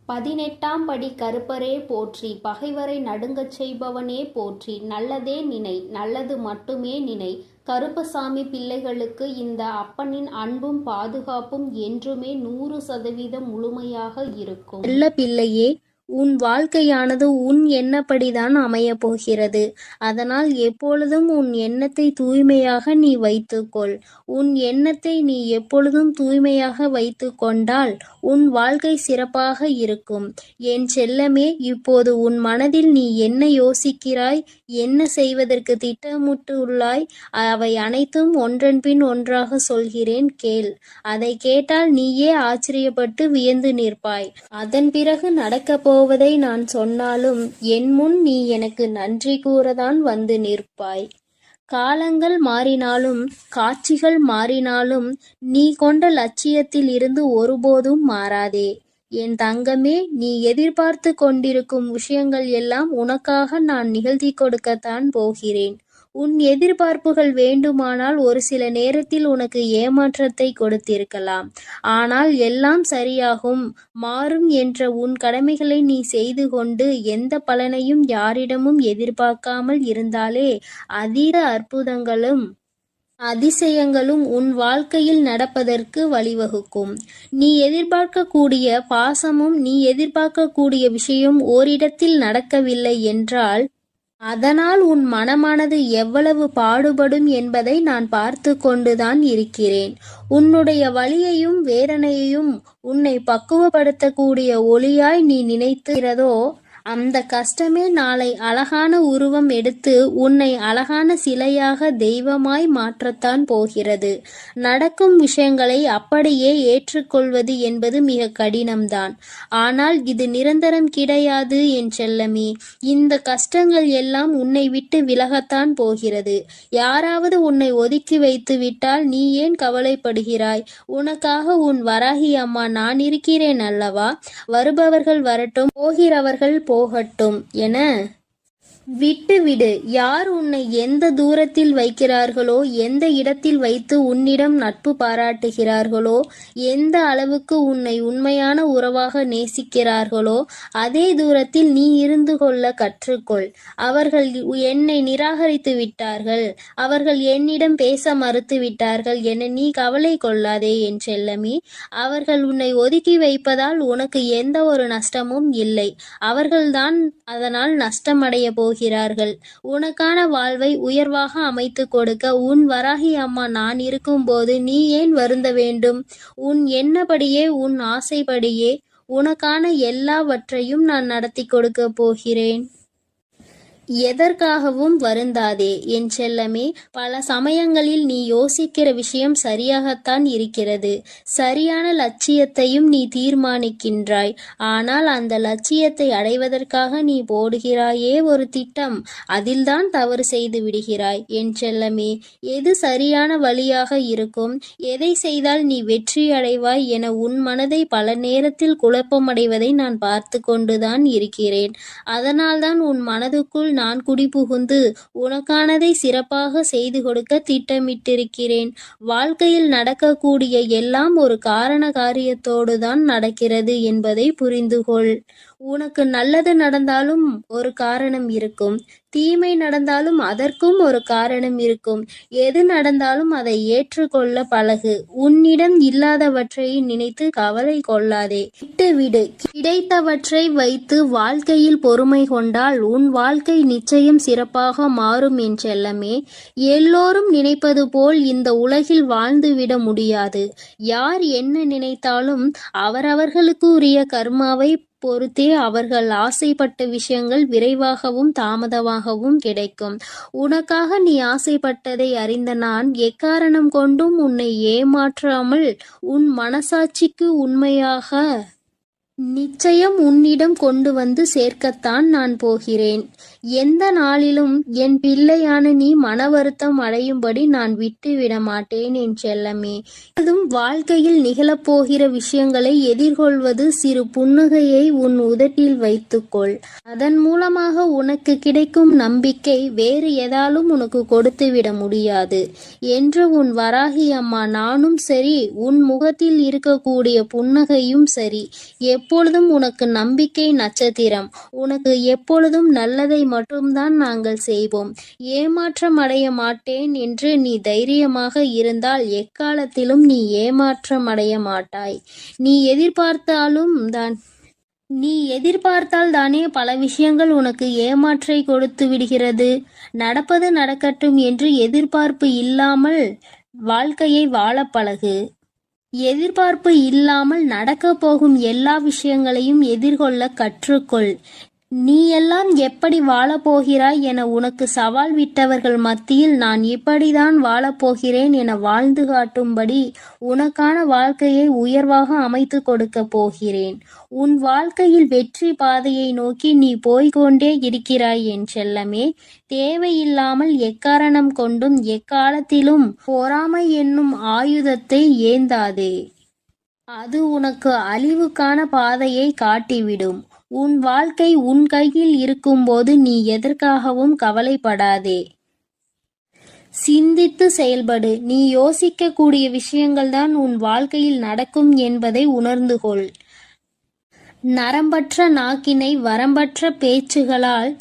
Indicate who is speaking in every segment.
Speaker 1: 18ஆம் படி கருப்பரே போற்றி, பகைவரை நடுங்கச் செய்பவனே போற்றி, நல்லதே நினை, நல்லது மட்டுமே நினை. கருப்பசாமி பிள்ளைகளுக்கு இந்த அப்பனின் அன்பும் பாதுகாப்பும் என்றுமே 100% முழுமையாக இருக்கும்.
Speaker 2: நல்ல பிள்ளையே, உன் வாழ்க்கையானது உன் எண்ணப்படிதான் அமையப் போகிறது. அதனால் எப்பொழுதும் உன் எண்ணத்தை தூய்மையாக நீ வைத்துக்கொள். உன் எண்ணத்தை நீ எப்பொழுதும் தூய்மையாக வைத்து கொண்டால் உன் வாழ்க்கை சிறப்பாக இருக்கும். என் செல்லமே, இப்போது உன் மனதில் நீ என்ன யோசிக்கிறாய், என்ன செய்வதற்கு திட்டமிட்டு உள்ளாய், அவை அனைத்தும் ஒன்றன் பின் ஒன்றாக சொல்கிறேன், கேள். அதை கேட்டால் நீயே ஆச்சரியப்பட்டு வியந்து நிற்பாய். அதன் பிறகு நடக்கப் போவதை நான் சொன்னாலும் என் முன் நீ எனக்கு நன்றி கூறதான் வந்து நிற்பாய். காலங்கள் மாறினாலும் காட்சிகள் மாறினாலும் நீ கொண்ட லட்சியத்தில் இருந்து ஒருபோதும் மாறாதே. என் தங்கமே, நீ எதிர்பார்த்து கொண்டிருக்கும் விஷயங்கள் எல்லாம் உனக்காக நான் நிகழ்த்தி கொடுக்கத்தான் போகிறேன். உன் எதிர்பார்ப்புகள் வேண்டுமானால் ஒரு சில நேரத்தில் உனக்கு ஏமாற்றத்தை கொடுத்திருக்கலாம். ஆனால் எல்லாம் சரியாகும், மாறும் என்ற உன் கடமைகளை நீ செய்து கொண்டு எந்த பலனையும் யாரிடமும் எதிர்பார்க்காமல் இருந்தாலே அதீத அற்புதங்களும் அதிசயங்களும் உன் வாழ்க்கையில் நடப்பதற்கு வழிவகுக்கும். நீ எதிர்பார்க்கக்கூடிய பாசமும் நீ எதிர்பார்க்கக்கூடிய விஷயம் ஓரிடத்தில் நடக்கவில்லை என்றால் அதனால் உன் மனமானது எவ்வளவு பாடுபடும் என்பதை நான் பார்த்து கொண்டுதான் இருக்கிறேன். உன்னுடைய வலியையும் வேதனையையும் உன்னை பக்குவப்படுத்தக்கூடிய ஒளியாய் நீ நினைக்கிறதோ அந்த கஷ்டமே நாளை அழகான உருவம் எடுத்து உன்னை அழகான சிலையாக தெய்வமாய் மாற்றத்தான் போகிறது. நடக்கும் விஷயங்களை அப்படியே ஏற்றுக்கொள்வது என்பது மிக கடினம்தான். ஆனால் இது நிரந்தரம் கிடையாது என் செல்லமே. இந்த கஷ்டங்கள் எல்லாம் உன்னை விட்டு விலகத்தான் போகிறது. யாராவது உன்னை ஒதுக்கி வைத்து விட்டால் நீ ஏன் கவலைப்படுகிறாய்? உனக்காக உன் வராகி அம்மா நான் இருக்கிறேன் அல்லவா? வருபவர்கள் வரட்டும், போகிறவர்கள் போகட்டும் என விட்டுவிடு. யார் உன்னை எந்த தூரத்தில் வைக்கிறார்களோ, எந்த இடத்தில் வைத்து உன்னிடம் நட்பு பாராட்டுகிறார்களோ, எந்த அளவுக்கு உன்னை உண்மையான உறவாக நேசிக்கிறார்களோ அதே தூரத்தில் நீ இருந்து கொள்ள கற்றுக்கொள். அவர்கள் என்னை நிராகரித்து விட்டார்கள், அவர்கள் என்னிடம் பேச மறுத்து விட்டார்கள் என நீ கவலை கொள்ளாதே என் செல்லமே. அவர்கள் உன்னை ஒதுக்கி வைப்பதால் உனக்கு எந்த ஒரு நஷ்டமும் இல்லை. அவர்கள்தான் அதனால் நஷ்டமடைய போகிறார்கள். உனக்கான வாழ்வை உயர்வாக அமைத்து கொடுக்க உன் வராகி அம்மா நான் இருக்கும்போது நீ ஏன் வருந்த வேண்டும்? உன் எண்ணப்படியே உன் ஆசைப்படியே உனக்கான எல்லாவற்றையும் நான் நடத்தி கொடுக்க போகிறேன். எதற்காகவும் வருந்தாதே என் செல்லமே. பல சமயங்களில் நீ யோசிக்கிற விஷயம் சரியாகத்தான் இருக்கிறது. சரியான லட்சியத்தையும் நீ தீர்மானிக்கின்றாய். ஆனால் அந்த லட்சியத்தை அடைவதற்காக நீ போடுகிறாயே ஒரு திட்டம், அதில்தான் தவறு செய்து விடுகிறாய் என் செல்லமே. எது சரியான வழியாக இருக்கும், எதை செய்தால் நீ வெற்றி அடைவாய் என உன் மனதை பல நேரத்தில் குழப்பமடைவதை நான் பார்த்து கொண்டுதான் இருக்கிறேன். அதனால்தான் உன் மனதுக்குள் நான் குடிபுகுந்து உனக்கானதை சிறப்பாக செய்து கொடுக்க திட்டமிட்டிருக்கிறேன். வாழ்க்கையில் நடக்கக்கூடிய எல்லாம் ஒரு காரண காரியத்தோடு தான் நடக்கிறது என்பதை புரிந்துகொள். உனக்கு நல்லது நடந்தாலும் ஒரு காரணம் இருக்கும், தீமை நடந்தாலும் அதற்கும் ஒரு காரணம் இருக்கும். எது நடந்தாலும் அதை ஏற்றுக்கொள்ள பழகு. உன்னிடம் இல்லாதவற்றை நினைத்து கவலை கொள்ளாதே, விட்டுவிடு. கிடைத்தவற்றை வைத்து வாழ்க்கையில் பொறுமை கொண்டால் உன் வாழ்க்கை நிச்சயம் சிறப்பாக மாறும் என் செல்லமே. எல்லோரும் நினைப்பது போல் இந்த உலகில் வாழ்ந்துவிட முடியாது. யார் என்ன நினைத்தாலும் அவரவர்களுக்கு உரிய கர்மாவை பொறுத்தே அவர்கள் ஆசைப்பட்ட விஷயங்கள் விரைவாகவும் தாமதமாகவும் கிடைக்கும். உனக்காக நீ ஆசைப்பட்டதை அறிந்த நான் எக்காரணம் கொண்டும் உன்னை ஏமாற்றாமல் உன் மனசாட்சிக்கு உண்மையாக நிச்சயம் உன்னிடம் கொண்டு வந்து சேர்க்கத்தான் நான் போகிறேன். எந்த நாளிலும் என் பிள்ளையான நீ மன வருத்தம் அடையும்படி நான் விட்டு விட மாட்டேன் என் செல்லமே. அதுவும் வாழ்க்கையில் நிகழப்போகிற விஷயங்களை எதிர்கொள்வது சிறு புன்னகையை உன் உதட்டில் வைத்துக்கொள். அதன் மூலமாக உனக்கு கிடைக்கும் நம்பிக்கை வேறு எதாலும் உனக்கு கொடுத்து விட முடியாது என்று உன் வராகி அம்மா நானும் சரி, உன் முகத்தில் இருக்கக்கூடிய புன்னகையும் சரி, எப்பொழுதும் உனக்கு நம்பிக்கை நட்சத்திரம். உனக்கு எப்பொழுதும் நல்லதை மட்டும்தான் நாங்கள் செய்வோம். ஏமாற்றம் அடைய மாட்டேன் என்று நீ தைரியமாக இருந்தால் எக்காலத்திலும் நீ ஏமாற்றம் அடைய மாட்டாய். நீ எதிர்பார்த்தால் தானே பல விஷயங்கள் உனக்கு ஏமாற்றை கொடுத்து விடுகிறது. நடப்பது நடக்கட்டும் என்று எதிர்பார்ப்பு இல்லாமல் வாழ்க்கையை வாழ பழகு. எதிர்பார்ப்பு இல்லாமல் நடக்கப் போகும் எல்லா விஷயங்களையும் எதிர்கொள்ள கற்றுக்கொள். நீ எல்லாம் எப்படி வாழப்போகிறாய் என உனக்கு சவால் விட்டவர்கள் மத்தியில் நான் இப்படிதான் வாழப்போகிறேன் என வாழ்ந்து காட்டும்படி உனக்கான வாழ்க்கையை உயர்வாக அமைத்து கொடுக்க போகிறேன். உன் வாழ்க்கையில் வெற்றி பாதையை நோக்கி நீ போய்கொண்டே இருக்கிறாய் என் செல்லமே. தேவையில்லாமல் எக்காரணம் கொண்டும் எக்காலத்திலும் பொறாமை என்னும் ஆயுதத்தை ஏந்தாதே. அது உனக்கு அழிவுக்கான பாதையை காட்டிவிடும். உன் வாழ்க்கை உன் கையில் இருக்கும்போது நீ எதற்காகவும் கவலைப்படாதே. சிந்தித்து செயல்படு. நீ யோசிக்கக்கூடிய விஷயங்கள்தான் உன் வாழ்க்கையில் நடக்கும் என்பதை உணர்ந்து கொள். நரம்பற்ற நாக்கினை வரம்பற்ற பேச்சுகளால்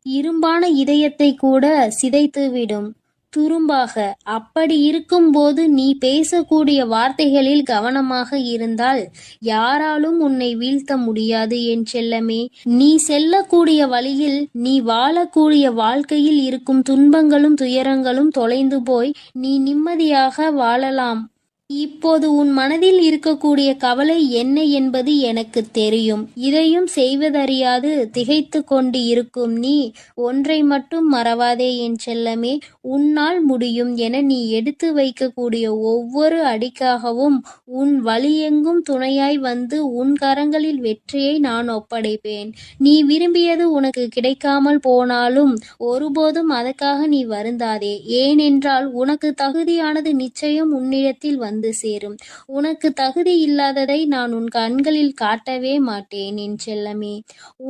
Speaker 2: இரும்பான இதயத்தை கூட சிதைத்துவிடும் துரும்பாக. அப்படி இருக்கும்போது நீ பேசக்கூடிய வார்த்தைகளில் கவனமாக இருந்தால் யாராலும் உன்னை வீழ்த்த முடியாது என் செல்லமே. நீ செல்லக்கூடிய வழியில், நீ வாழக்கூடிய வாழ்க்கையில் இருக்கும் துன்பங்களும் துயரங்களும் தொலைந்து போய் நீ நிம்மதியாக வாழலாம். இப்போது உன் மனதில் இருக்கக்கூடிய கவலை என்ன என்பது எனக்கு தெரியும். இதையும் செய்வதறியாது திகைத்து கொண்டு இருக்கும் நீ ஒன்றை மட்டும் மறவாதே என் செல்லமே. உன்னால் முடியும் என நீ எடுத்து வைக்கக்கூடிய ஒவ்வொரு அடிக்காகவும் உன் வழியெங்கும் துணையாய் வந்து உன் கரங்களில் வெற்றியை நான் ஒப்படைப்பேன். நீ விரும்பியது உனக்கு கிடைக்காமல் போனாலும் ஒருபோதும் அதற்காக நீ வருந்தாதே. ஏனென்றால் உனக்கு தகுதியானது நிச்சயம் உன்னிடத்தில் வந்து சேரும். உனக்கு தகுதி இல்லாததை நான் உன் கண்களில் காட்டவே மாட்டேன் என் செல்லமே.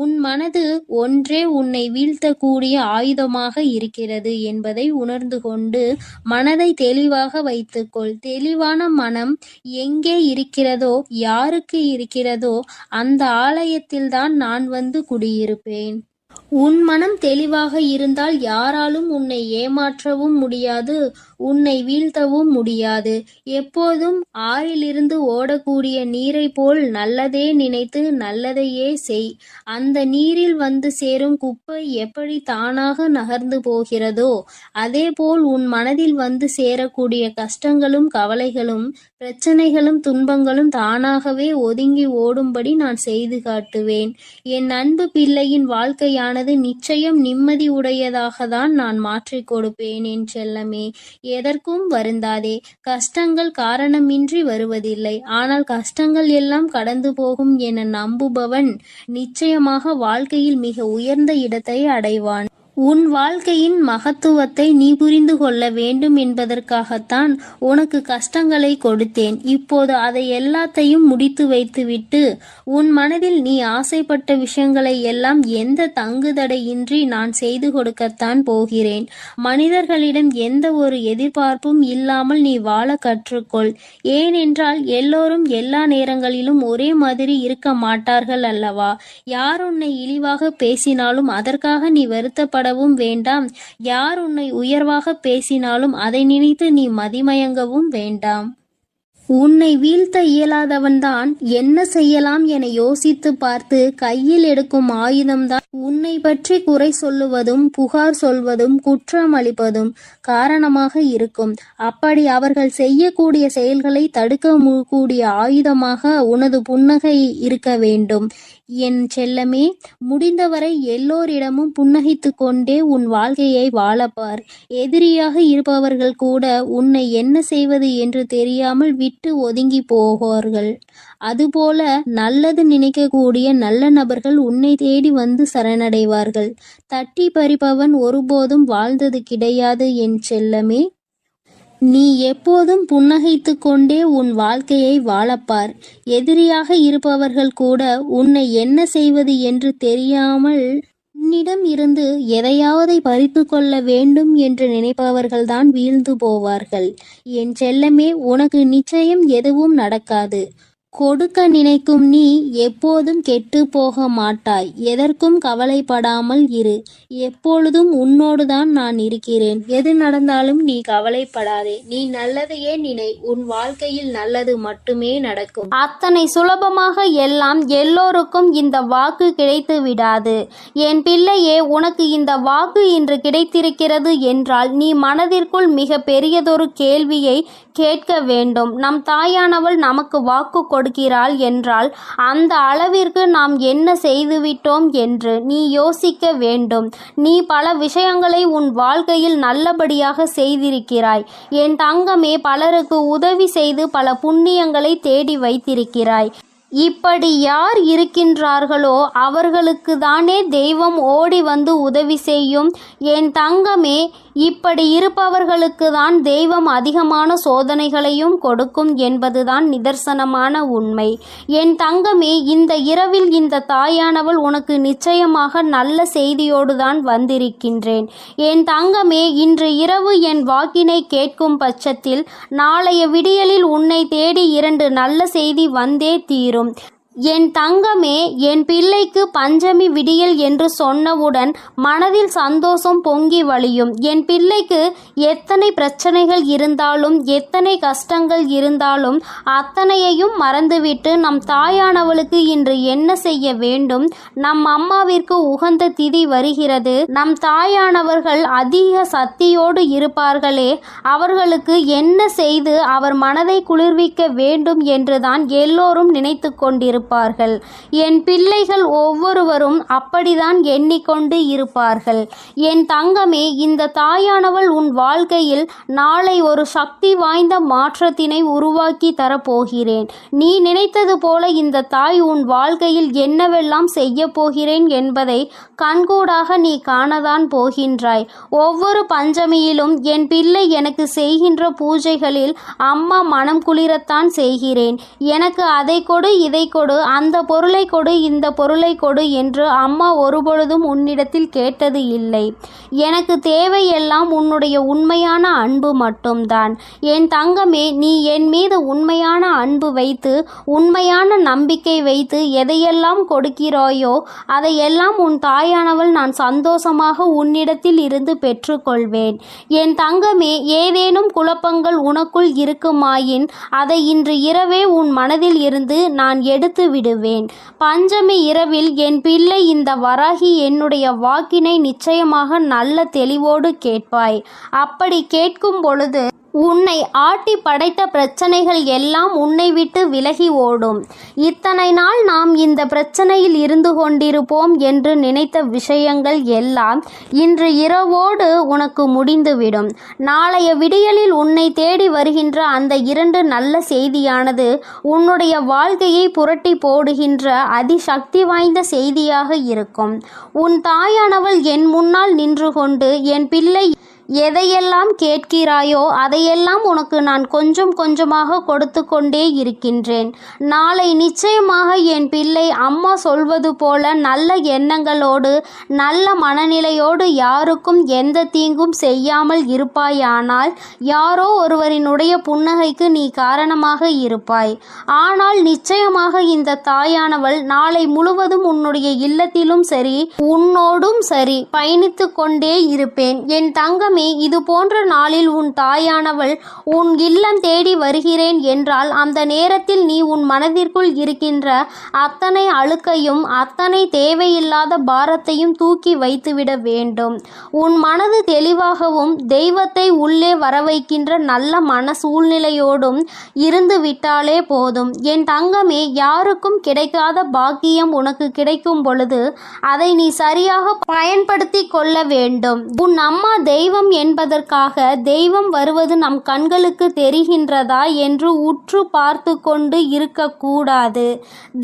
Speaker 2: உன் மனது ஒன்றே உன்னை வீழ்த்தக்கூடிய ஆயுதமாக இருக்கிறது என்பதை உணர்ந்து கொண்டு மனதை தெளிவாக வைத்துக்கொள். தெளிவான மனம் எங்கே இருக்கிறதோ, யாருக்கு இருக்கிறதோ அந்த ஆலயத்தில்தான் நான் வந்து குடியிருப்பேன். உன் மனம் தெளிவாக இருந்தால் யாராலும் உன்னை ஏமாற்றவும் முடியாது, உன்னை வீழ்த்தவும் முடியாது. எப்போதும் ஆறிலிருந்து ஓடக்கூடிய நீரை போல் நல்லதே நினைத்து நல்லதையே செய். அந்த நீரில் வந்து சேரும் குப்பை எப்படி தானாக நகர்ந்து போகிறதோ அதேபோல் உன் மனதில் வந்து சேரக்கூடிய கஷ்டங்களும் கவலைகளும் பிரச்சனைகளும் துன்பங்களும் தானாகவே ஒதுங்கி ஓடும்படி நான் செய்து காட்டுவேன். என் அன்பு பிள்ளையின் வாழ்க்கையானது நிச்சயம் நிம்மதி உடையதாகத்தான் நான் மாற்றிக் கொடுப்பேன் என் செல்லமே. எதற்கும் வருந்தாதே. கஷ்டங்கள் காரணமின்றி வருவதில்லை. ஆனால் கஷ்டங்கள் எல்லாம் கடந்து போகும் என நம்புபவன் நிச்சயமாக வாழ்க்கையில் மிக உயர்ந்த இடத்தை அடைவான். உன் வாழ்க்கையின் மகத்துவத்தை நீ புரிந்து கொள்ள வேண்டும் என்பதற்காகத்தான் உனக்கு கஷ்டங்களை கொடுத்தேன். இப்போது அதை எல்லாத்தையும் முடித்து வைத்துவிட்டு உன் மனதில் நீ ஆசைப்பட்ட விஷயங்களை எல்லாம் எந்த தங்குதடையின்றி நான் செய்து கொடுக்கத்தான் போகிறேன். மனிதர்களிடம் எந்த ஒரு எதிர்பார்ப்பும் இல்லாமல் நீ வாழ கற்றுக்கொள். ஏனென்றால் எல்லோரும் எல்லா நேரங்களிலும் ஒரே மாதிரி இருக்க மாட்டார்கள் அல்லவா? யார் உன்னை இழிவாக பேசினாலும் அதற்காக நீ வருத்தப்படவும் வேண்டாம். யார் உன்னை உயர்வாக பேசினாலும் அதை நினைத்து நீ மதிமயங்கவும் வேண்டாம். உன்னை வீழ்த்த இயலாதவன்தான் என்ன செய்யலாம் என யோசித்து பார்த்து கையில் எடுக்கும் ஆயுதம்தான் உன்னை பற்றி குறை சொல்லுவதும் புகார் சொல்வதும் குற்றம் அளிப்பதும் காரணமாக இருக்கும். அப்படி அவர்கள் செய்யக்கூடிய செயல்களை தடுக்க கூடிய ஆயுதமாக உனது புன்னகை இருக்க வேண்டும் என் செல்லமே. முடிந்தவரை எல்லோரிடமும் புன்னகைத்து கொண்டே உன் வாழ்க்கையை வாழப்பார். எதிரியாக இருப்பவர்கள் கூட உன்னை என்ன செய்வது என்று தெரியாமல் விட்டு ஒதுங்கி போவார்கள். அதுபோல நல்லது நினைக்கக்கூடிய நல்ல நபர்கள் உன்னை தேடி வந்து சரணடைவார்கள். தட்டி பறிப்பவன் ஒருபோதும் வாழ்ந்தது கிடையாது என் செல்லமே. நீ எப்போதும் புன்னகைத்து கொண்டே உன் வாழ்க்கையை வாழப்பார். எதிரியாக இருப்பவர்கள் கூட உன்னை என்ன செய்வது என்று தெரியாமல் உன்னிடம் இருந்து எதையாவதை பறித்து கொள்ள வேண்டும் என்று நினைப்பவர்கள்தான் வீழ்ந்து போவார்கள். என் செல்லமே, உனக்கு நிச்சயம் எதுவும் நடக்காது. கொடுக்க நினைக்கும் நீ எப்போதும் கெட்டு போக மாட்டாய். எதற்கும் கவலைப்படாமல் இரு. எப்பொழுதும் உன்னோடுதான் நான் இருக்கிறேன். எது நடந்தாலும் நீ கவலைப்படாதே. நீ நல்லதையே நினை. உன் வாழ்க்கையில் நல்லது மட்டுமே நடக்கும்.
Speaker 1: அத்தனை சுலபமாக எல்லாம் எல்லோருக்கும் இந்த வாக்கு கிடைத்து விடாது. என் பிள்ளையே, உனக்கு இந்த வாக்கு இன்று கிடைத்திருக்கிறது என்றால் நீ மனதிற்குள் மிக பெரியதொரு கேள்வியை கேட்க வேண்டும். நம் தாயானவள் நமக்கு வாக்கு கொடுக்கிறாள் என்றால் அந்த அளவிற்கு நாம் என்ன செய்துவிட்டோம் என்று நீ யோசிக்க வேண்டும். நீ பல விஷயங்களை உன் வாழ்க்கையில் நல்லபடியாக செய்திருக்கிறாய் என் தங்கமே. பலருக்கு உதவி செய்து பல புண்ணியங்களை தேடி வைத்திருக்கிறாய். இப்படி யார் இருக்கின்றார்களோ அவர்களுக்கு தானே தெய்வம் ஓடி வந்து உதவி செய்யும் என் தங்கமே. இப்படி இருப்பவர்களுக்கு தான் தெய்வம் அதிகமான சோதனைகளையும் கொடுக்கும் என்பதுதான் நிதர்சனமான உண்மை. என் தங்கமே, இந்த இரவில் இந்த தாயானவள் உனக்கு நிச்சயமாக நல்ல செய்தியோடு தான் வந்திருக்கின்றேன். என் தங்கமே, இன்று இரவு என் வாக்கினை கேட்கும் பட்சத்தில் நாளைய விடியலில் உன்னை தேடி 2 நல்ல செய்தி வந்தே தீரும். என் தங்கமே, என் பிள்ளைக்கு பஞ்சமி விடியல் என்று சொன்னவுடன் மனதில் சந்தோஷம் பொங்கி வழியும். என் பிள்ளைக்கு எத்தனை பிரச்சனைகள் இருந்தாலும் எத்தனை கஷ்டங்கள் இருந்தாலும் அத்தனையையும் மறந்துவிட்டு நம் தாயானவளுக்கு இன்று என்ன செய்ய வேண்டும்? நம் அம்மாவிற்கு உகந்த திதி வருகிறது. நம் தாயானவர்கள் அதிக சக்தியோடு இருப்பார்களே, அவர்களுக்கு என்ன செய்து அவர் மனதை குளிர்விக்க வேண்டும் என்றுதான் எல்லோரும் நினைத்து கொண்டிருப்பார்கள். என் பிள்ளைகள் ஒவ்வொருவரும் அப்படிதான் எண்ணிக்கொண்டு இருப்பார்கள். என் தங்கமே, இந்த தாயானவள் உன் வாழ்க்கையில் நாளை ஒரு சக்தி வாய்ந்த மாற்றத்தினை உருவாக்கி தரப்போகிறேன். நீ நினைத்தது போல இந்த தாய் உன் வாழ்க்கையில் என்னவெல்லாம் செய்ய போகிறேன் என்பதை கண்கூடாக நீ காணதான் போகின்றாய். ஒவ்வொரு பஞ்சமியிலும் என் பிள்ளை எனக்கு செய்கின்ற பூஜைகளில் அம்மா மனம் குளிரத்தான் செய்கிறேன். எனக்கு அதை கொடு, இதை கொடு, அந்த பொருளை கொடு, இந்த பொருளை கொடு என்று அம்மா ஒருபொழுதும் உன்னிடத்தில் கேட்டது இல்லை. எனக்கு தேவையெல்லாம் உன்னுடைய உண்மையான அன்பு மட்டும்தான். என் தங்கமே, நீ என் மீது உண்மையான அன்பு வைத்து உண்மையான நம்பிக்கை வைத்து எதையெல்லாம் கொடுக்கிறாயோ அதையெல்லாம் உன் தாயானவள் நான் சந்தோஷமாக உன்னிடத்தில் இருந்து பெற்றுக்கொள்வேன். என் தங்கமே, ஏதேனும் குழப்பங்கள் உனக்குள் இருக்குமாயின் அதை இன்று இரவே உன் மனதில் இருந்து நான் எடுத்து விடுவேன். பஞ்சமி இரவில் என் பிள்ளை இந்த வராகி என்னுடைய வாக்கினை நிச்சயமாக நல்ல தெளிவோடு கேட்பாய். அப்படி கேட்கும் பொழுது உன்னை ஆட்டி படைத்த பிரச்சனைகள் எல்லாம் உன்னை விட்டு விலகி ஓடும். இத்தனை நாள் நாம் இந்த பிரச்சனையில் இருந்து கொண்டிருப்போம் என்று நினைத்த விஷயங்கள் எல்லாம் இன்று இரவோடு உனக்கு முடிந்துவிடும். நாளைய விடியலில் உன்னை தேடி வருகின்ற அந்த 2 நல்ல செய்தியானது உன்னுடைய வாழ்க்கையை புரட்டி போடுகின்ற அதிசக்தி வாய்ந்த செய்தியாக இருக்கும். உன் தாயானவள் என் முன்னால் நின்று கொண்டு என் பிள்ளை எதையெல்லாம் கேட்கிறாயோ அதையெல்லாம் உனக்கு நான் கொஞ்சம் கொஞ்சமாக கொடுத்து கொண்டே இருக்கின்றேன். நாளை நிச்சயமாக என் பிள்ளை அம்மா சொல்வது போல நல்ல எண்ணங்களோடு நல்ல மனநிலையோடு யாருக்கும் எந்த தீங்கும் செய்யாமல் இருப்பாயானால் யாரோ ஒருவரினுடைய புன்னகைக்கு நீ காரணமாக இருப்பாய். ஆனால் நிச்சயமாக இந்த தாயானவள் நாளை முழுவதும் உன்னுடைய இல்லத்திலும் சரி உன்னோடும் சரி பயணித்து கொண்டே இருப்பேன். என் தங்கமே, இது போன்ற நாளில் உன் தாயானவள் உன் இல்லம் தேடி வருகிறேன் என்றால் அந்த நேரத்தில் நீ உன் மனதிற்குள் இருக்கின்ற அத்தனை அழுக்கையும் அத்தனை தேவையில்லாத பாரத்தையும் தூக்கி வைத்துவிட வேண்டும். உன் மனது தெளிவாகவும் தெய்வத்தை உள்ளே வரவைக்கின்ற நல்ல மன சூழ்நிலையோடும் இருந்து விட்டாலே போதும். என் தங்கமே, யாருக்கும் கிடைக்காத பாக்கியம் உனக்கு கிடைக்கும் பொழுது அதை நீ சரியாக பயன்படுத்தி கொள்ள வேண்டும். உன் அம்மா தெய்வம் என்பதற்காக தெய்வம் வருவது நம் கண்களுக்கு தெரிகின்றதா என்று உற்று பார்த்து கொண்டு இருக்கக்கூடாது.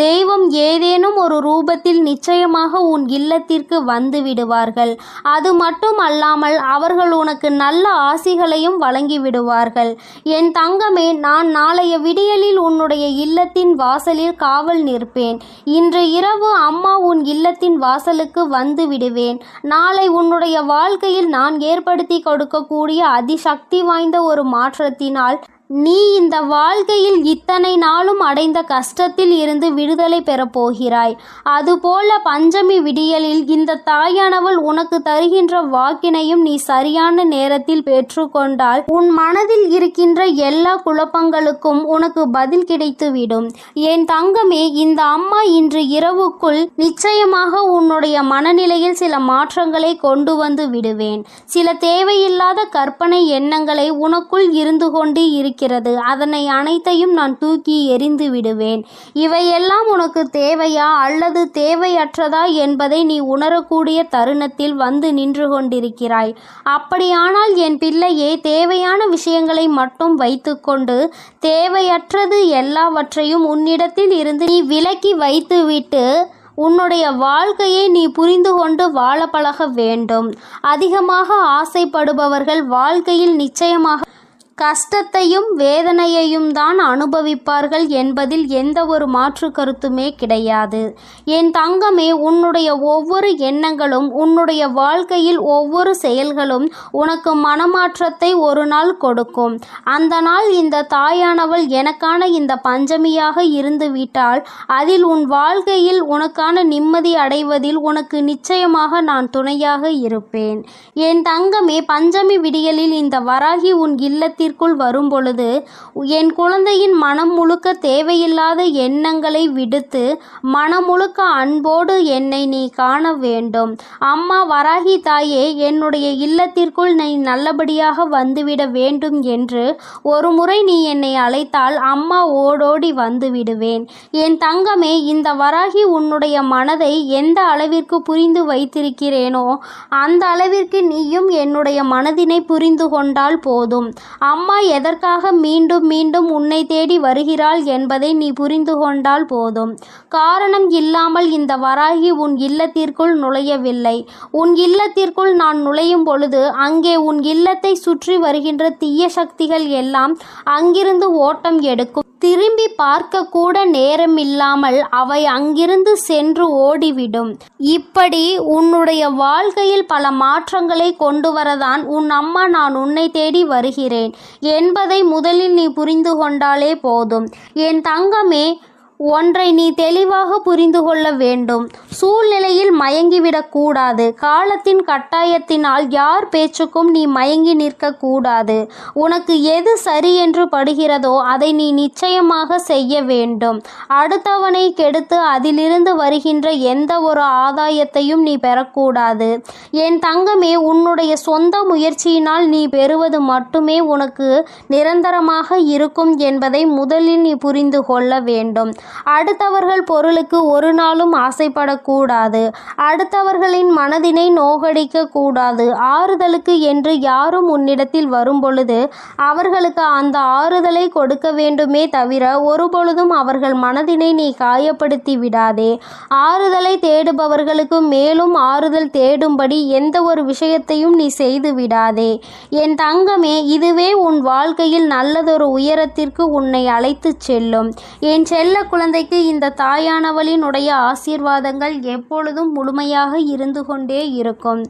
Speaker 1: தெய்வம் ஏதேனும் ஒரு ரூபத்தில் நிச்சயமாக உன் இல்லத்திற்கு வந்து விடுவார்கள். அது மட்டும் அல்லாமல் அவர்கள் உனக்கு நல்ல ஆசிகளையும் வழங்கி விடுவார்கள். என் தங்கமே, நான் நாளைய விடியலில் உன்னுடைய இல்லத்தின் வாசலில் காவல் நிற்பேன். இன்று இரவு அம்மா உன் இல்லத்தின் வாசலுக்கு வந்து விடுவேன். நாளை உன்னுடைய வாழ்க்கையில் நான் ஏற்படுத்தி கொடுக்கக்கூடிய அதிசக்தி வாய்ந்த ஒரு மாற்றத்தினால் நீ இந்த வாழ்க்கையில் இத்தனை நாளும் அடைந்த கஷ்டத்தில் இருந்து விடுதலை பெறப் போகிறாய். அதுபோல பஞ்சமி விடியலில் இந்த தாயானவள் உனக்கு தருகின்ற வாக்கினையும் நீ சரியான நேரத்தில் பெற்றுக்கொண்டால் உன் மனதில் இருக்கின்ற எல்லா குழப்பங்களுக்கும் உனக்கு பதில் கிடைத்துவிடும். என் தங்கமே, இந்த அம்மா இன்று இரவுக்குள் நிச்சயமாக உன்னுடைய மனநிலையில் சில மாற்றங்களை கொண்டு வந்து விடுவேன். சில தேவையில்லாத கற்பனை எண்ணங்களை உனக்குள் இருந்து கொண்டு இருக்கிறது. அதனை அனைத்தையும் நான் தூக்கி எறிந்து விடுவேன். இவையெல்லாம் உனக்கு தேவையா அல்லது தேவையற்றதா என்பதை நீ உணரக்கூடிய தருணத்தில் வந்து நின்று கொண்டிருக்கிறாய். அப்படியானால் என் பிள்ளையே, தேவையான விஷயங்களை மட்டும் வைத்துக்கொண்டு தேவையற்றது எல்லாவற்றையும் உன்னிடத்தில் இருந்து நீ விலக்கி வைத்துவிட்டு உன்னுடைய வாழ்க்கையை நீ புரிந்து கொண்டு வாழ பழக வேண்டும். அதிகமாக ஆசைப்படுபவர்கள் வாழ்க்கையில் நிச்சயமாக கஷ்டத்தையும் வேதனையையும் தான் அனுபவிப்பார்கள் என்பதில் எந்த ஒரு மாற்று கருத்துமே கிடையாது. என் தங்கமே, உன்னுடைய ஒவ்வொரு எண்ணங்களும் உன்னுடைய வாழ்க்கையில் ஒவ்வொரு செயல்களும் உனக்கு மனமாற்றத்தை ஒரு நாள் கொடுக்கும். அந்த நாள் இந்த தாயானவள் எனக்கான இந்த பஞ்சமியாக இருந்து விட்டால் அதில் உன் வாழ்க்கையில் உனக்கான நிம்மதி அடைவதில் உனக்கு நிச்சயமாக நான் துணையாக இருப்பேன். என் தங்கமே, பஞ்சமி விடியலில் இந்த வராகி உன் இல்லத்தில் வரும் பொழுது என் குழந்தையின் மனம் முழுக்க தேவையில்லாத எண்ணங்களை விடுத்து மனம் முழுக்க அன்போடு என்னை நீ காண வேண்டும். அம்மா வராகி தாயே, என்னுடைய இல்லத்திற்குள் நீ நல்லபடியாக வந்துவிட வேண்டும் என்று ஒரு முறை நீ என்னை அழைத்தால் அம்மா ஓடோடி வந்து விடுவேன். என் தங்கமே, இந்த வராகி உன்னுடைய மனதை எந்த அளவிற்கு புரிந்து வைத்திருக்கிறேனோ அந்த அளவிற்கு நீயும் என்னுடைய மனதினை புரிந்து கொண்டால் போதும். அம்மா எதற்காக மீண்டும் மீண்டும் உன்னை தேடி வருகிறாள் என்பதை நீ புரிந்து கொண்டால் போதும். காரணம் இல்லாமல் இந்த வராகி உன் இல்லத்திற்குள் நுழையவில்லை. உன் இல்லத்திற்குள் நான் நுழையும் பொழுது அங்கே உன் இல்லத்தை சுற்றி வருகின்ற தீய சக்திகள் எல்லாம் அங்கிருந்து ஓட்டம் எடுக்கும். திரும்பி பார்க்க கூட நேரமில்லாமல் அவை அங்கிருந்து சென்று ஓடிவிடும். இப்படி உன்னுடைய வாழ்க்கையில் பல மாற்றங்களை கொண்டு வரதான் உன் அம்மா நான் உன்னை தேடி வருகிறேன் என்பதை முதலில் நீ புரிந்து கொண்டாலே போதும். என் தங்கமே, ஒன்றை நீ தெளிவாக புரிந்து கொள்ள வேண்டும். சூழ்நிலையில் மயங்கிவிடக்கூடாது. காலத்தின் கட்டாயத்தினால் யார் பேச்சுக்கும் நீ மயங்கி நிற்கக்கூடாது. உனக்கு எது சரி என்று படுகிறதோ அதை நீ நிச்சயமாக செய்ய வேண்டும். அடுத்தவனை கெடுத்து அதிலிருந்து வருகின்ற எந்த ஒரு ஆதாயத்தையும் நீ பெறக்கூடாது. என் தங்கமே, உன்னுடைய சொந்த முயற்சியினால் நீ பெறுவது மட்டுமே உனக்கு நிரந்தரமாக இருக்கும் என்பதை முதலில் நீ புரிந்து கொள்ள வேண்டும். அடுத்தவர்கள் பொருளுக்கு ஒரு நாளும் ஆசைப்படக்கூடாது. அடுத்தவர்களின் மனதினை நோகடிக்க கூடாது. ஆறுதலுக்கு என்று யாரும் உன்னிடத்தில் வரும் பொழுது அவர்களுக்கு அந்த ஆறுதலை கொடுக்க வேண்டுமே தவிர ஒருபொழுதும் அவர்கள் மனதினை நீ காயப்படுத்தி விடாதே. ஆறுதலை தேடுபவர்களுக்கு மேலும் ஆறுதல் தேடும்படி எந்த ஒரு விஷயத்தையும் நீ செய்து விடாதே. என் தங்கமே, இதுவே உன் வாழ்க்கையில் நல்லதொரு உயரத்திற்கு உன்னை அழைத்து செல்லும். என் செல்ல குழந்தைக்கு இந்த தாயானவளினுடைய ஆசீர்வாதங்கள் எப்பொழுதும் முழுமையாக இருந்து கொண்டே இருக்கும்.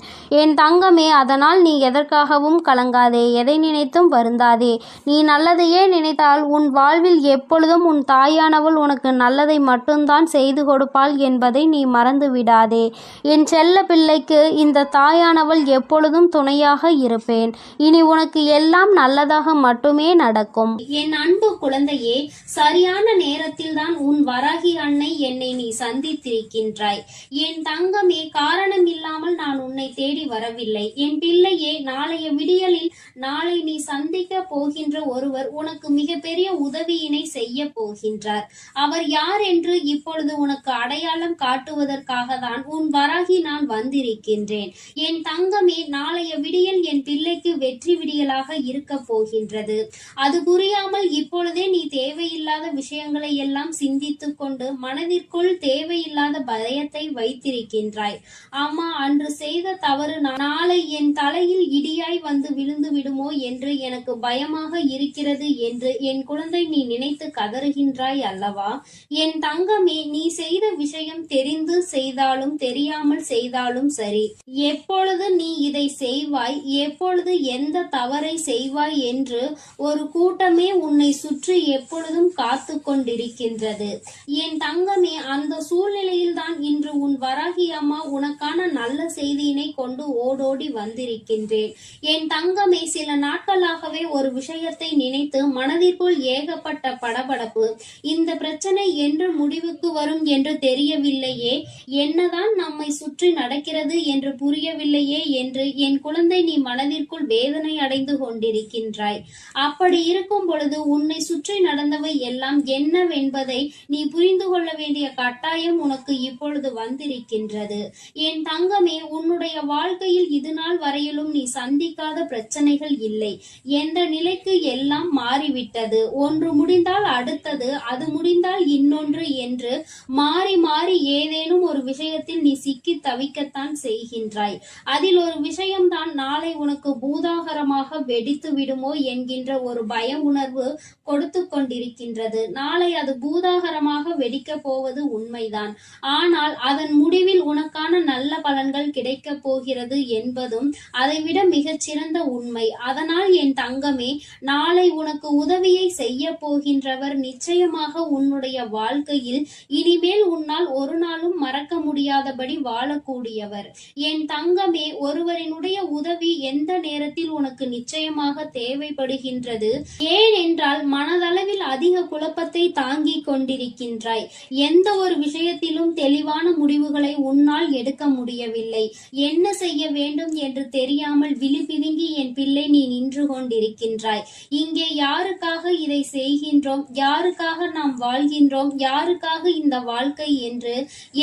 Speaker 1: என் தங்கமே, அதனால் நீ எதற்காகவும் கலங்காதே, எதை நினைத்தும் வருந்தாதே. நீ நல்லதையே நினைத்தால் உன் வாழ்வில் எப்பொழுதும் உன் தாயானவள் உனக்கு நல்லதை மட்டும்தான் செய்து கொடுப்பாள் என்பதை நீ மறந்து விடாதே. என் செல்ல பிள்ளைக்கு இந்த தாயானவள் எப்பொழுதும் துணையாக இருப்பேன். இனி உனக்கு எல்லாம் நல்லதாக மட்டுமே நடக்கும்.
Speaker 2: என் அன்பு குழந்தையே, சரியான நேரத்தில் தான் உன் வராகி அன்னை என்னை நீ சந்தித்திருக்கின்றாய். என் தங்கமே, காரணம் இல்லாமல் நான் உன்னை தேடி வரவில்லை. என் பிள்ளையே, நாளைய விடியலில் நாளை நீ சந்திக்க போகின்ற ஒருவர் உனக்கு மிகப்பெரிய உதவியினை செய்ய போகின்றார். அவர் யார் என்று இப்பொழுது உனக்கு அடையாளம் காட்டுவதற்காக தான் உன் வராகி நான் வந்திருக்கின்றேன். என் தங்கமே, நாளைய விடியல் என் பிள்ளைக்கு வெற்றி விடியலாக இருக்க போகின்றது. அது புரியாமல் இப்பொழுதே நீ தேவையில்லாத விஷயங்களை எல்லாம் சிந்தித்து கொண்டு மனதிற்குள் தேவையில்லாத பயத்தை வைத்திருக்கின்றாய். அம்மா, அன்று செய்த தவறு நாளை என் தலையில் இடியாய் வந்து விழுந்து விடுமோ என்று எனக்கு பயமாக இருக்கிறது என்று என் குழந்தை நீ நினைத்து கதறுகின்றாய் அல்லவா? என் தங்கமே, நீ செய்த விஷயம் தெரிந்து செய்தாலும் தெரியாமல் செய்தாலும் சரி,
Speaker 1: எப்பொழுது நீ இதை செய்வாய், எப்பொழுது எந்த தவறை செய்வாய் என்று ஒரு கூட்டமே உன்னை சுற்றி எப்பொழுதும் காத்து கொண்டிருக்கின்றது. என் தங்கமே, அந்த சூழ்நிலையில்தான் இன்று உன் வராகி அம்மா உனக்கான நல்ல செய்தியினை கொண்டு ஓடோடி வந்திருக்கின்றேன். என் தங்கமே, சில நாட்களாகவே ஒரு விஷயத்தை நினைத்து மனதிற்குள் ஏகப்பட்ட படபடப்பு. இந்த பிரச்சனை என்று முடிவுக்கு வரும் என்று தெரியவில்லையே, என்னதான் நம்மை சுற்றி நடக்கிறது என்று புரியவில்லையே என்று என் குழந்தை நீ மனதிற்குள் வேதனை அடைந்து கொண்டிருக்கின்றாய். அப்படி இருக்கும் பொழுது உன்னை சுற்றி நடந்தவை எல்லாம் என்னவென்பதை நீ புரிந்து கொள்ள வேண்டிய கட்டாயம் உனக்கு இப்பொழுது வந்திருக்கின்றது. என் தங்கமே, உன்னுடைய வாழ்க்கையில் இது நாள் வரையிலும் நீ சந்திக்காத பிரச்சனைகள் இல்லை. எந்த நிலைக்கு எல்லாம் மாறிவிட்டது. ஒன்று முடிந்தால் அடுத்தது, அது முடிந்தால் இன்னொன்று என்று மாறி மாறி ஏதேனும் ஒரு விஷயத்தில் நீ சிக்கி தவிக்கத்தான் செய்கின்றாய். அதில் ஒரு விஷயம்தான் நாளை உனக்கு பூதாகரமாக வெடித்து விடுமோ என்கின்ற ஒரு பய உணர்வு கொடுத்து கொண்டிருக்கின்றது. நாளை அது பூதாகரமாக வெடிக்க போவது உண்மைதான். ஆனால் அதன் முடிவில் உனக்கான நல்ல பலன்கள் கிடைக்க போகிறது என்பதும் அதைவிட மிகச் சிறந்த உண்மை. அதனால் என் தங்கமே, நாளை உனக்கு உதவியை செய்ய போகின்றவர் நிச்சயமாக உன்னுடைய வாழ்க்கையில் இனிமேல் உன்னால் ஒரு நாளும் மறக்க முடியாதபடி வாழக்கூடியவர். என் தங்கமே, ஒருவரினுடைய உதவி எந்த நேரத்தில் உனக்கு நிச்சயமாக தேவைப்படுகின்றது. ஏனென்றால் மனதளவில் அதிக குழப்பத்தை தாங்கிக் கொண்டிருக்கின்றாய். எந்த ஒரு விஷயத்திலும் தெளிவான முடிவுகளை உன்னால் எடுக்க முடியவில்லை. என்ன செய்ய வேண்டும் என்று தெரியாமல் விழிபிதுங்கி என் பிள்ளை நீ நின்று கொண்டிருக்கின்றாய். இங்கே யாருக்காக இதை செய்கின்றோம், யாருக்காக நாம் வாழ்கின்றோம், யாருக்காக இந்த வாழ்க்கை என்று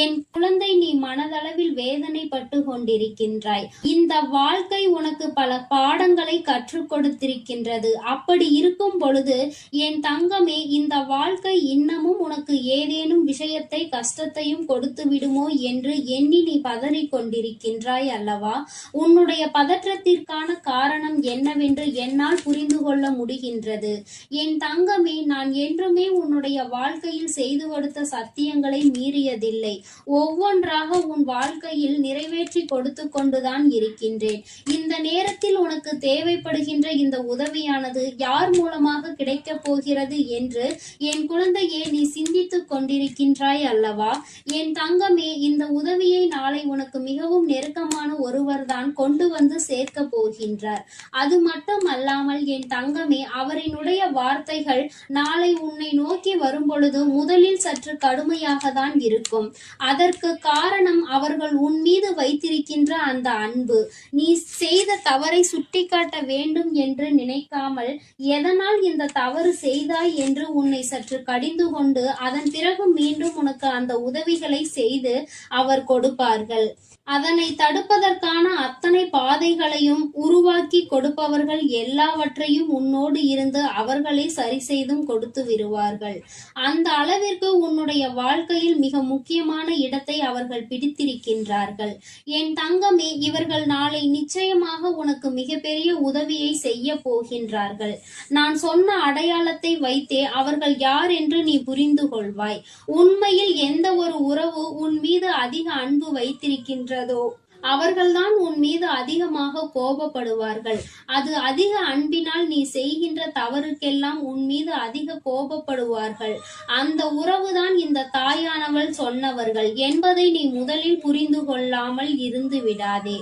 Speaker 1: என் குழந்தை நீ மனதளவில் வேதனைப்பட்டு கொண்டிருக்கின்றாய். இந்த வாழ்க்கை உனக்கு பல பாடங்களை கற்றுக் கொடுத்திருக்கின்றது. அப்படி இருக்கும் பொழுது என் தங்கமே, இந்த வாழ்க்கை இன்னமும் உனக்கு ஏதேனும் விஷயத்தை கஷ்டத்தையும் கொடுத்து விடுமோ என்று எண்ணி நீ பதறிக் கொண்டிருக்கின்றாய் அல்லவா? உன்னுடைய பதற்றத்திற்கான காரணம் என்னவென்று என்னால் புரிந்து கொள்ள முடிகின்றது. என் தங்கமே, நான் என்றுமே உன்னுடைய வாழ்க்கையில் செய்து கொடுத்த சத்தியங்களை மீறியதில்லை. ஒவ்வொன்றாக உன் வாழ்க்கையில் நிறைவேற்றி கொடுத்து கொண்டுதான் இருக்கின்றேன். இந்த நேரத்தில் உனக்கு தேவைப்படுகின்ற இந்த உதவியானது யார் மூலமாக கிடைக்கப் போகிறது என்று என் குழந்தையே நீ சிந்தித்துக் கொண்டிருக்கின்றாய் அல்லவா? என் தங்கமே, இந்த உதவியை நாளை உனக்கு மிகவும் நெருக்கமான ஒருவர்தான் கொண்டு வந்து சேர்க்க போகின்றார். அது மட்டும் அல்லாமல் என் தங்கமே, அவரினுடைய வார்த்தைகள் நாளை உன்னை நோக்கி வரும் பொழுது முதலில் சற்று கடுமையாக தான் இருக்கும். அதற்கு காரணம் அவர்கள் உன் மீது வைத்திருக்கின்ற அந்த அன்பு. நீ செய்த தவறை சுட்டிக்காட்ட வேண்டும் என்று நினைக்காமல் எதனால் இந்த தவறு செய்தாய் என்று உன்னை சற்று கடிந்து கொண்டு அதன் பிறகு மீண்டும் உனக்கு அந்த உதவிகளை செய்து அவர் கொடுப்பார்கள். அதனை தடுப்பதற்கான அத்தனை பாதைகளையும் உருவாக்கி கொடுப்பவர்கள் எல்லாவற்றையும் உன்னோடு இருந்து அவர்களே சரி செய்தும் கொடுத்து விடுவார்கள். அந்த அளவிற்கு உன்னுடைய வாழ்க்கையில் மிக முக்கியமான இடத்தை அவர்கள் பிடித்திருக்கின்றார்கள். என் தங்கமே, இவர்கள் நாளை நிச்சயமாக உனக்கு மிகப்பெரிய உதவியை செய்ய போகின்றார்கள். நான் சொன்ன அடையாளத்தை வைத்தே அவர்கள் யார் என்று நீ புரிந்து கொள்வாய். உண்மையில் எந்த ஒரு உறவு உன் மீது அதிக அன்பு வைத்திருக்கின்றதோ அவர்கள்தான் உன் மீது அதிகமாக கோபப்படுவார்கள். அது அதிக அன்பினால் நீ செய்கின்ற தவறுக்கெல்லாம் உன் மீது அதிக கோபப்படுவார்கள். அந்த உறவுதான் இந்த தாயானவள் சொன்னவர்கள் என்பதை நீ முதலில் புரிந்து கொள்ளாமல் இருந்து விடாதே.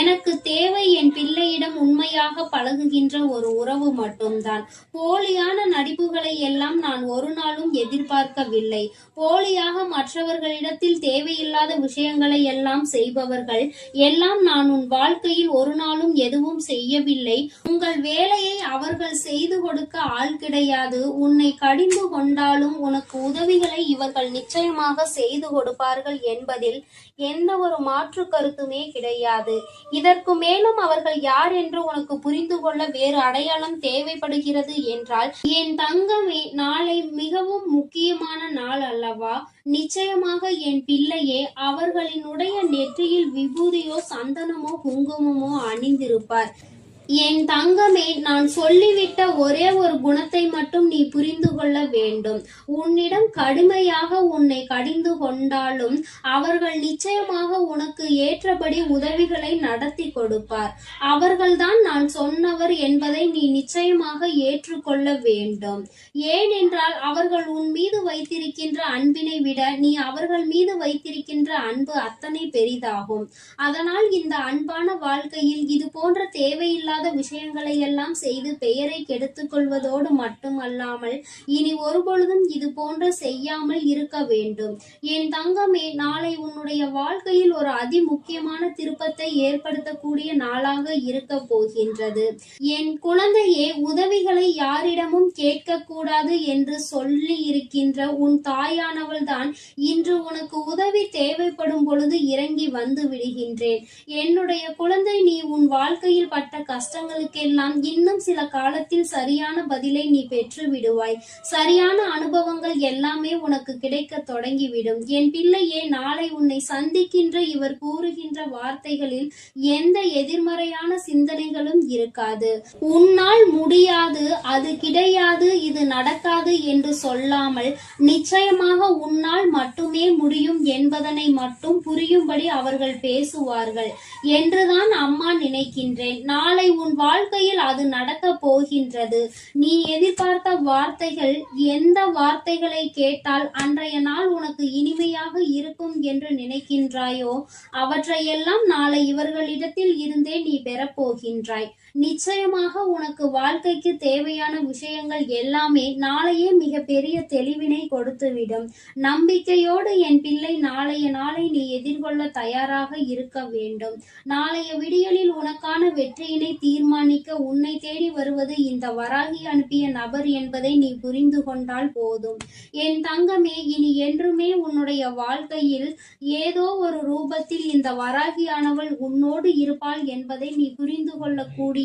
Speaker 1: எனக்கு தேவை என் பிள்ளையிடம் உண்மையாக பழகுகின்ற ஒரு உறவு மட்டும்தான். போலியான நடிப்புகளை எல்லாம் நான் ஒரு நாளும் எதிர்பார்க்கவில்லை. போலியாக மற்றவர்களிடத்தில் தேவையில்லாத விஷயங்களை எல்லாம் செய்பவர்கள் எல்லாம் நான் உன் வாழ்க்கையில் ஒரு நாளும் எதுவும் செய்யவில்லை. உங்கள் வேலையை அவர்கள் செய்து கொடுக்க ஆள் கிடையாது. உன்னை கடிந்து கொண்டாலும் உனக்கு உதவிகளை இவர்கள் நிச்சயமாக செய்து கொடுப்பார்கள் என்பதில் எந்த ஒரு மாற்று கருத்துமே கிடையாது. இதற்கு மேலும் அவர்கள் யார் என்று உனக்கு புரிந்து கொள்ள வேறு அடையாளம் தேவைப்படுகிறது என்றால் என் தங்கமே, நாளை மிகவும் முக்கியமான நாள் அல்லவா? நிச்சயமாக என் பிள்ளையே அவர்களினுடைய நெற்றியில் விபூதியோ சந்தனமோ குங்குமமோ அணிந்திருப்பார். என் தங்கமே, நான் சொல்லிவிட்ட ஒரே ஒரு குணத்தை மட்டும் நீ புரிந்து கொள்ள வேண்டும். உன்னிடம் கடுமையாக உன்னை கடிந்து கொண்டாலும் அவர்கள் நிச்சயமாக உனக்கு ஏற்றபடி உதவிகளை நடத்தி கொடுப்பார். அவர்கள்தான் நான் சொன்னவர் என்பதை நீ நிச்சயமாக ஏற்றுக்கொள்ள வேண்டும். ஏனென்றால் அவர்கள் உன் மீது வைத்திருக்கின்ற அன்பினை விட நீ அவர்கள் மீது வைத்திருக்கின்ற அன்பு அத்தனை பெரிதாகும். அதனால் இந்த அன்பான வாழ்க்கையில் இது போன்ற தேவையில்லாத விஷயங்களை எல்லாம் செய்து பெயரை கெடுத்துக் கொள்வதோடு மட்டுமல்லாமல் இனி ஒருபொழுதும் இது போன்ற செய்யாமல் இருக்க வேண்டும். என் தங்கமே, நாளை உன்னுடைய வாழ்க்கையில் ஒரு அதி முக்கியமான திருப்பத்தை ஏற்படுத்தக்கூடிய நாளாக இருக்க போகின்றது. என் குழந்தையே, உதவிகளை யாரிடமும் கேட்கக்கூடாது என்று சொல்லி இருக்கின்ற உன் தாயானவள் தான் இன்று உனக்கு உதவி தேவைப்படும் பொழுது இறங்கி வந்து விடுகின்றேன். என்னுடைய குழந்தை, நீ உன் வாழ்க்கையில் பட்ட கஷ்டங்களுக்கெல்லாம் இன்னும் சில காலத்தில் சரியான பதிலை நீ பெற்று விடுவாய். சரியான அனுபவங்கள் எல்லாமே உனக்கு கிடைக்க தொடங்கிவிடும். என் பிள்ளையே, நாளை உன்னை சந்திக்கின்ற இவர் கூறுகின்ற வார்த்தைகளில் எந்த எதிர்மறையான சிந்தனைகளும் இருக்காது. உன்னால் முடியாது, அது கிடையாது, இது நடக்காது என்று சொல்லாமல் நிச்சயமாக உன்னால் மட்டுமே முடியும் என்பதனை மட்டும் புரியும்படி அவர்கள் பேசுவார்கள் என்றுதான் அம்மா நினைக்கின்றேன். நாளை உன் வாழ்க்கையில் அது நடக்க போகின்றது. நீ எதிர்பார்த்த வார்த்தைகள், எந்த வார்த்தைகளை கேட்டால் அன்றைய நாள் உனக்கு இனிமையாக இருக்கும் என்று நினைக்கின்றாயோ அவற்றையெல்லாம் நாளை இவர்களிடத்தில் இருந்தே நீ பெறப்போகின்றாய். நிச்சயமாக உனக்கு வாழ்க்கைக்கு தேவையான விஷயங்கள் எல்லாமே நாளையே மிக பெரிய தெளிவினை கொடுத்துவிடும். நம்பிக்கையோடு என் பிள்ளை, நாளைய நாளை நீ எதிர்கொள்ள தயாராக இருக்க வேண்டும். நாளைய விடியலில் உனக்கான வெற்றியினை தீர்மானிக்க உன்னை தேடி வருவது இந்த வராகி அனுப்பிய நபர் என்பதை நீ புரிந்து கொண்டால் போதும். என் தங்கமே, இனி என்றுமே உன்னுடைய வாழ்க்கையில் ஏதோ ஒரு ரூபத்தில் இந்த வராகியானவள் உன்னோடு இருப்பாள் என்பதை நீ புரிந்து கொள்ளக்கூடிய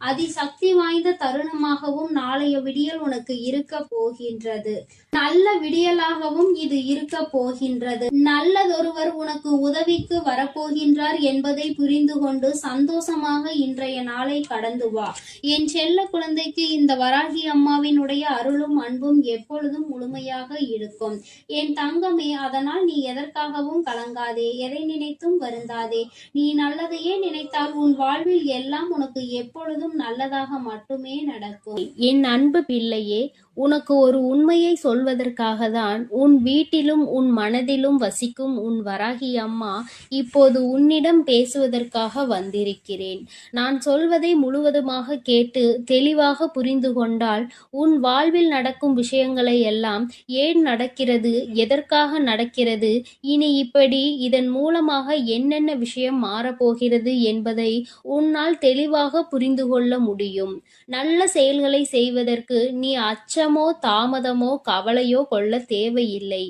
Speaker 1: அதிசக்தி வாய்ந்த தருணமாகவும் நாளைய விடியல் உனக்கு இருக்க போகின்றது. நல்ல விடியலாகவும் இது இருக்க போகின்றது. நல்லதொருவர் உனக்கு உதவிக்கு வரப்போகின்றார் என்பதை புரிந்து கொண்டு சந்தோஷமாக இன்றைய நாளை கடந்து வா. என் செல்ல குழந்தைக்கு இந்த வராகி அம்மாவினுடைய அருளும் அன்பும் எப்பொழுதும் முழுமையாக இருக்கும். என் தங்கமே, அதனால் நீ எதற்காகவும் கலங்காதே, எதை நினைத்தும் வருந்தாதே. நீ நல்லதையே நினைத்தால் உன் வாழ்வில் எல்லாம் உனக்கு எப்பொழுதும் நல்லதாக மட்டுமே நடக்கும்.
Speaker 2: என் அன்பு பிள்ளையே, உனக்கு ஒரு உண்மையை சொல்வதற்காக தான் உன் வீட்டிலும் உன் மனதிலும் வசிக்கும் உன் வராகி அம்மா இப்போது உன்னிடம் பேசுவதற்காக வந்திருக்கிறேன். நான் சொல்வதை முழுவதுமாக கேட்டு தெளிவாக புரிந்து கொண்டால் உன் வாழ்வில் நடக்கும் விஷயங்களை எல்லாம் ஏன் நடக்கிறது, எதற்காக நடக்கிறது, இனி இப்படி இதன் மூலமாக என்னென்ன விஷயம் மாறப்போகிறது என்பதை உன்னால் தெளிவாக புரிந்து கொள்ள முடியும். நல்ல செயல்களை செய்வதற்கு நீ அச்சமோ தாமதமோ கவலையோ கொள்ள தேவையில்லை.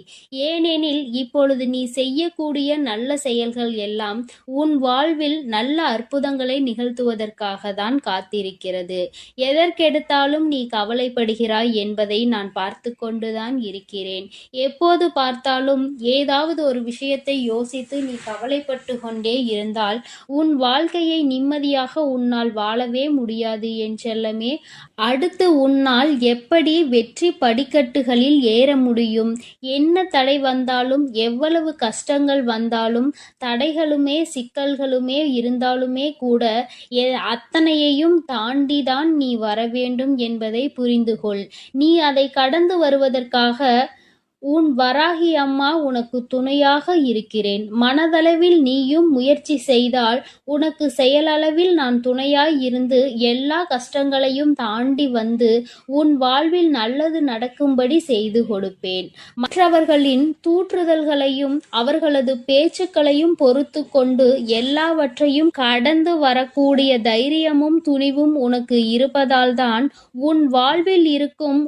Speaker 2: ஏனெனில் இப்பொழுது நீ செய்யக்கூடிய நல்ல செயல்கள் எல்லாம் உன் வாழ்வில் நல்ல அற்புதங்களை நிகழ்த்துவதற்காக தான் காத்திருக்கிறது. எதற்கெடுத்தாலும் நீ கவலைப்படுகிறாய் என்பதை நான் பார்த்து கொண்டுதான் இருக்கிறேன். எப்போது பார்த்தாலும் ஏதாவது ஒரு விஷயத்தை யோசித்து நீ கவலைப்பட்டு கொண்டே இருந்தால் உன் வாழ்க்கையை நிம்மதியாக உன்னால் வாழவே முடியாது என் செல்லமே. அடுத்து உன்னால் எப்படி வெற்றி படிக்கட்டுகளில் ஏற முடியும்? என்ன தடை வந்தாலும், எவ்வளவு கஷ்டங்கள் வந்தாலும், தடைகளுமே சிக்கல்களுமே இருந்தாலுமே கூட அத்தனையையும் தாண்டிதான் நீ வர வேண்டும் என்பதை புரிந்து கொள். நீ அதை கடந்து வருவதற்காக உன் வராகி அம்மா உனக்கு துணையாக இருக்கிறேன். மனதளவில் நீயும் முயற்சி செய்தால் உனக்கு செயலளவில் நான் துணையாய் இருந்து எல்லா கஷ்டங்களையும் தாண்டி வந்து உன் வாழ்வில் நல்லது நடக்கும்படி செய்து கொடுப்பேன். மற்றவர்களின் தூற்றுதல்களையும் அவர்களது பேச்சுக்களையும் பொறுத்து கொண்டு எல்லாவற்றையும் கடந்து வரக்கூடிய தைரியமும் துணிவும் உனக்கு இருப்பதால்தான் உன் வாழ்வில் இருக்கும்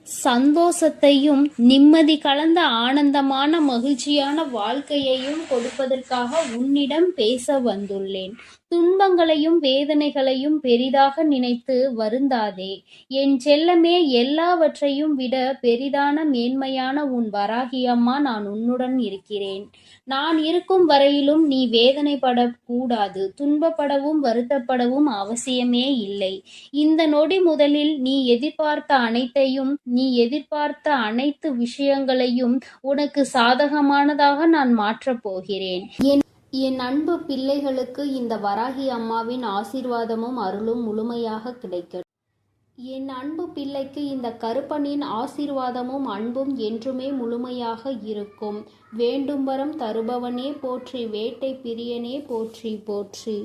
Speaker 1: சந்தோஷத்தையும் நிம்மதி கலந்த ஆனந்தமான மகிழ்ச்சியான வாழ்க்கையையும் கொடுப்பதற்காக உன்னிடம் பேச வந்துள்ளேன். துன்பங்களையும் வேதனைகளையும் பெரிதாக நினைத்து வருந்தாதே என் செல்லமே. எல்லாவற்றையும் விட பெரிதான மேன்மையான உன் வராகி அம்மா நான் உன்னுடன் இருக்கிறேன். நான் இருக்கும் வரையிலும் நீ வேதனைப்படக்கூடாது, துன்பப்படவும் வருத்தப்படவும் அவசியமே இல்லை. இந்த நொடி முதலில் நீ எதிர்பார்த்த அனைத்து விஷயங்களையும் உனக்கு சாதகமானதாக நான் மாற்றப் போகிறேன். என் அன்பு பிள்ளைகளுக்கு இந்த வராகி அம்மாவின் ஆசீர்வாதமும் அருளும் முழுமையாக கிடைக்கட்டும். என் அன்பு பிள்ளைக்கு இந்த கருப்பனின் ஆசீர்வாதமும் அன்பும் என்றுமே முழுமையாக இருக்கும். வேண்டும் வரம் தருபவனே போற்றி, வேட்டை பிரியனே போற்றி போற்றி.